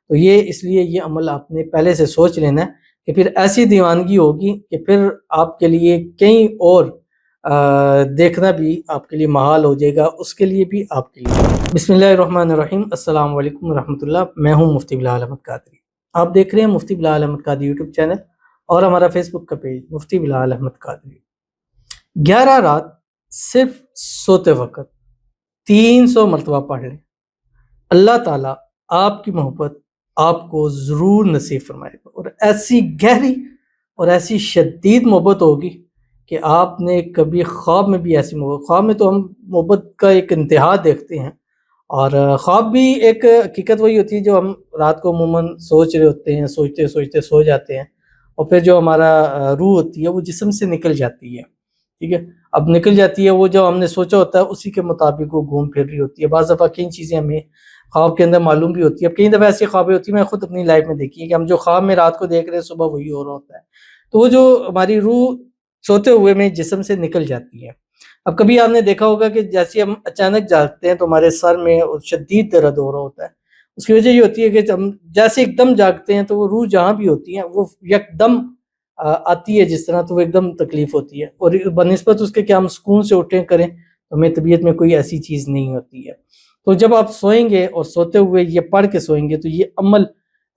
تو یہ اس لیے یہ عمل آپ نے پہلے سے سوچ لینا ہے کہ پھر ایسی دیوانگی ہوگی کہ پھر آپ کے لیے کہیں اور دیکھنا بھی آپ کے لیے محال ہو جائے گا، اس کے لیے بھی آپ کے لیے۔ بسم اللہ الرحمن الرحیم، السلام علیکم ورحمۃ اللہ۔ میں ہوں مفتی بلال احمد قادری، آپ دیکھ رہے ہیں مفتی بلال احمد قادری یوٹیوب چینل اور ہمارا فیس بک کا پیج مفتی بلال احمد قادری۔ 11 رات صرف سوتے وقت 300 مرتبہ پڑھ لیں، اللہ تعالیٰ آپ کی محبت آپ کو ضرور نصیب فرمائے گا، اور ایسی گہری اور ایسی شدید محبت ہوگی کہ آپ نے کبھی خواب میں بھی ایسی محبت، خواب میں تو ہم محبت کا ایک انتہا دیکھتے ہیں، اور خواب بھی ایک حقیقت وہی ہوتی ہے جو ہم رات کو عموماً سوچ رہے ہوتے ہیں، سوچتے سوچتے سو جاتے ہیں، اور پھر جو ہمارا روح ہوتی ہے وہ جسم سے نکل جاتی ہے، ٹھیک ہے، اب نکل جاتی ہے، وہ جو ہم نے سوچا ہوتا ہے اسی کے مطابق وہ گھوم پھر رہی ہوتی ہے۔ بعض دفعہ کئی چیزیں ہمیں خواب کے اندر معلوم بھی ہوتی ہے، اب کئی دفعہ ایسی خوابیں ہوتی ہیں، میں خود اپنی لائف میں دیکھی ہے کہ ہم جو خواب میں رات کو دیکھ رہے ہیں صبح وہی ہو رہا ہوتا ہے، تو وہ جو ہماری روح سوتے ہوئے میں جسم سے نکل جاتی ہے۔ اب کبھی آپ نے دیکھا ہوگا کہ جیسے ہم اچانک جاگتے ہیں تو ہمارے سر میں شدید درد ہو رہا ہوتا ہے، اس کی وجہ یہ ہوتی ہے کہ ہم جیسے ایک دم جاگتے ہیں تو وہ روح جہاں بھی ہوتی ہے وہ یک دم آتی ہے، جس طرح تو وہ ایک دم تکلیف ہوتی ہے، اور بنسبت اس کے کہ ہم سکون سے اٹھیں کریں تو ہمیں طبیعت میں کوئی ایسی چیز نہیں ہوتی ہے۔ تو جب آپ سوئیں گے اور سوتے ہوئے یہ پڑھ کے سوئیں گے تو یہ عمل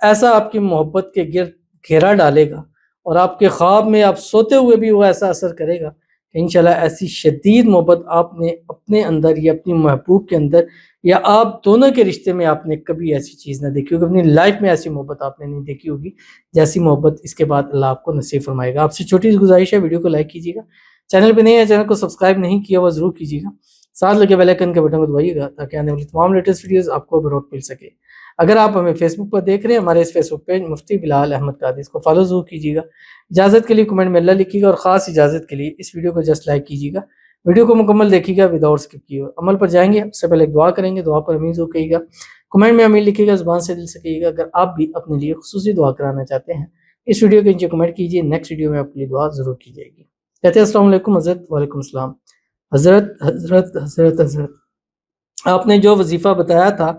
ایسا آپ کی محبت کے گرد گھیرا ڈالے گا، اور آپ کے خواب میں آپ سوتے ہوئے بھی وہ ایسا اثر کرے گا کہ انشاءاللہ ایسی شدید محبت آپ نے اپنے اندر یا اپنی محبوب کے اندر یا آپ دونوں کے رشتے میں آپ نے کبھی ایسی چیز نہ دیکھی ہوگی، اپنی لائف میں ایسی محبت آپ نے نہیں دیکھی ہوگی جیسی محبت اس کے بعد اللہ آپ کو نصیب فرمائے گا۔ آپ سے چھوٹی سی گزارش ہے، ویڈیو کو لائک کیجیے گا، چینل پہ نہیں ہے چینل کو سبسکرائب نہیں کیا ہوا ضرور کیجیے گا، ساتھ لگے بیل آئیکن کے بٹن کو دبائیے گا تاکہ آنے والی تمام لیٹسٹ ویڈیوز آپ کو بروقت مل سکے۔ اگر آپ ہمیں فیس بک پر دیکھ رہے ہیں، ہمارے اس فیس بک پیج مفتی بلال احمد قادری، اس کو فالو ضرور کیجیے گا۔ اجازت کے لیے کمنٹ میں اللہ لکھیے گا، اور خاص اجازت کے لیے اس ویڈیو کو جسٹ لائک کیجیے گا، ویڈیو کو مکمل دیکھیے گا وداؤٹ اسکپ کیے ہوئے۔ عمل پر جائیں گے اس سے پہلے ایک دعا کریں گے، دعا پر امین ضرور کہیے گا، کمنٹ میں امین لکھیے گا، زبان سے دل سے کہیے گا۔ اگر آپ بھی اپنے لیے خصوصی دعا کرانا چاہتے ہیں اس ویڈیو کے نیچے کمنٹ کیجیے، نیکسٹ ویڈیو میں آپ کے لیے دعا ضرور کی جائے گی۔ کہتے ہیں السلام علیکم حضرت۔ وعلیکم السلام حضرت آپ نے جو وظیفہ بتایا تھا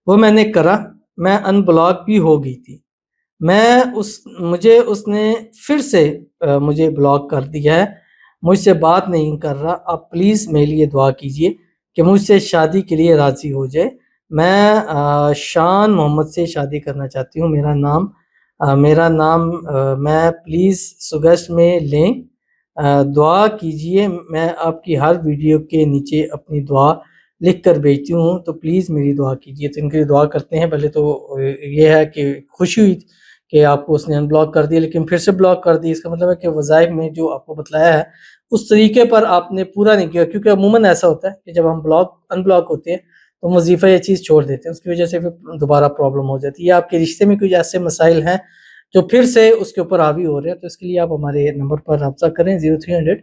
وہ میں نے کرا، میں ان بلاک بھی ہو گئی تھی، مجھے اس نے پھر سے مجھے بلاک کر دیا ہے، مجھ سے بات نہیں کر رہا، آپ پلیز میرے لیے دعا کیجیے کہ مجھ سے شادی کے لیے راضی ہو جائے۔ میں شان محمد سے شادی کرنا چاہتی ہوں، میرا نام میں پلیز سگسٹ میں لیں، دعا کیجیے، میں آپ کی ہر ویڈیو کے نیچے اپنی دعا لکھ کر بھیجتی ہوں، تو پلیز میری دعا کیجیے۔ تو ان کے لیے دعا کرتے ہیں۔ پہلے تو یہ ہے کہ خوشی ہوئی کہ آپ کو اس نے ان بلاک کر دیا، لیکن پھر سے بلاک کر دی، اس کا مطلب ہے کہ وظائف میں جو آپ کو بتلایا ہے اس طریقے پر آپ نے پورا نہیں کیا، کیونکہ عموماً ایسا ہوتا ہے کہ جب ہم ان بلاک ہوتے ہیں تو ہم وظیفہ یہ چیز چھوڑ دیتے ہیں، اس کی وجہ سے پھر دوبارہ پرابلم ہو جاتی ہے، یا آپ کے رشتے میں کچھ ایسے مسائل ہیں جو پھر سے اس کے اوپر حاوی ہو رہے ہیں، تو اس کے لیے آپ ہمارے نمبر پر رابطہ کریں 0300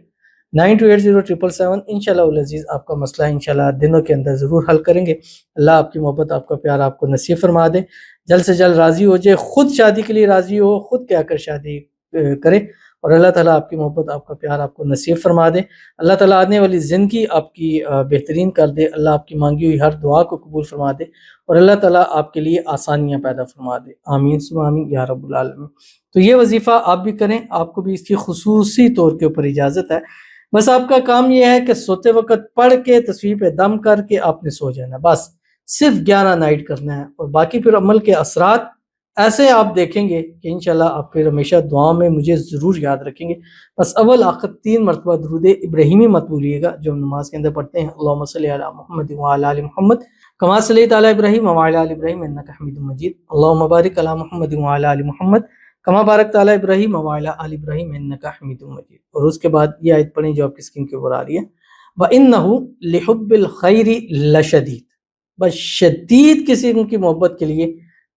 9280 انشاءاللہ العزیز آپ کا مسئلہ انشاءاللہ دنوں کے اندر ضرور حل کریں گے۔ اللہ آپ کی محبت، آپ کا پیار آپ کو نصیب فرما دے، جلد سے جلد راضی ہو جائے، خود شادی کے لیے راضی ہو، خود کہہ کر شادی کرے، اور اللہ تعالیٰ آپ کی محبت، آپ کا پیار آپ کو نصیب فرما دے۔ اللہ تعالیٰ آنے والی زندگی آپ کی بہترین کر دے، اللہ آپ کی مانگی ہوئی ہر دعا کو قبول فرما دے، اور اللہ تعالیٰ آپ کے لیے آسانیاں پیدا فرما دے، آمین ثم آمین یا رب العالمین۔ تو یہ وظیفہ آپ بھی کریں، آپ کو بھی اس کی خصوصی طور کے اوپر اجازت ہے، بس آپ کا کام یہ ہے کہ سوتے وقت پڑھ کے تصویر پہ دم کر کے آپ نے سو جانا، بس صرف 11 نائٹ کرنا ہے، اور باقی پھر عمل کے اثرات ایسے آپ دیکھیں گے کہ انشاءاللہ آپ پھر ہمیشہ دعاؤں میں مجھے ضرور یاد رکھیں گے۔ بس اول آخر 3 مرتبہ درود ابراہیمی مت بھولیے گا جو ہم نماز کے اندر پڑھتے ہیں، اللہم صلی علی محمد وعلی آل محمد کما صلیت علی ابراہیم وعلی آل ابراہیم انک حمید مجید، اللہم بارک علی محمد وعلی آل محمد کما بارکت علی ابراہیم وعلی آل ابراہیم انک حمید مجید، اور اس کے بعد یہ آیت پڑھیں جو آپ کی اسکرین کے اوپر آ رہی ہے، وَإِنَّهُ لِحُبِّ الْخَيْرِ لَشَدِيدٌ، بس شدید قسم کی محبت کے لیے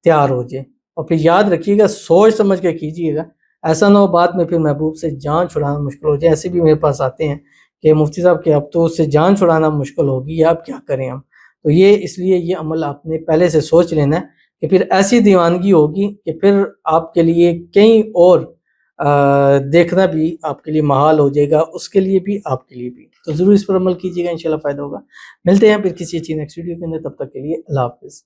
تیار ہو جائے، اور پھر یاد رکھیے گا سوچ سمجھ کے کیجیے گا، ایسا نہ ہو بعد میں پھر محبوب سے جان چھڑانا مشکل ہو جائے۔ ایسے بھی میرے پاس آتے ہیں کہ مفتی صاحب کہ اب تو اس سے جان چھڑانا مشکل ہوگی، یا اب کیا کریں ہم، تو یہ اس لیے یہ عمل آپ نے پہلے سے سوچ لینا ہے کہ پھر ایسی دیوانگی ہوگی کہ پھر آپ کے لیے کہیں اور دیکھنا بھی آپ کے لیے محال ہو جائے گا، اس کے لیے بھی آپ کے لیے بھی، تو ضرور اس پر عمل کیجیے گا، انشاءاللہ فائدہ ہوگا۔ ملتے ہیں پھر کسی اچھی نیکسٹ ویڈیو کے اندر، تب تک کے لیے اللہ حافظ۔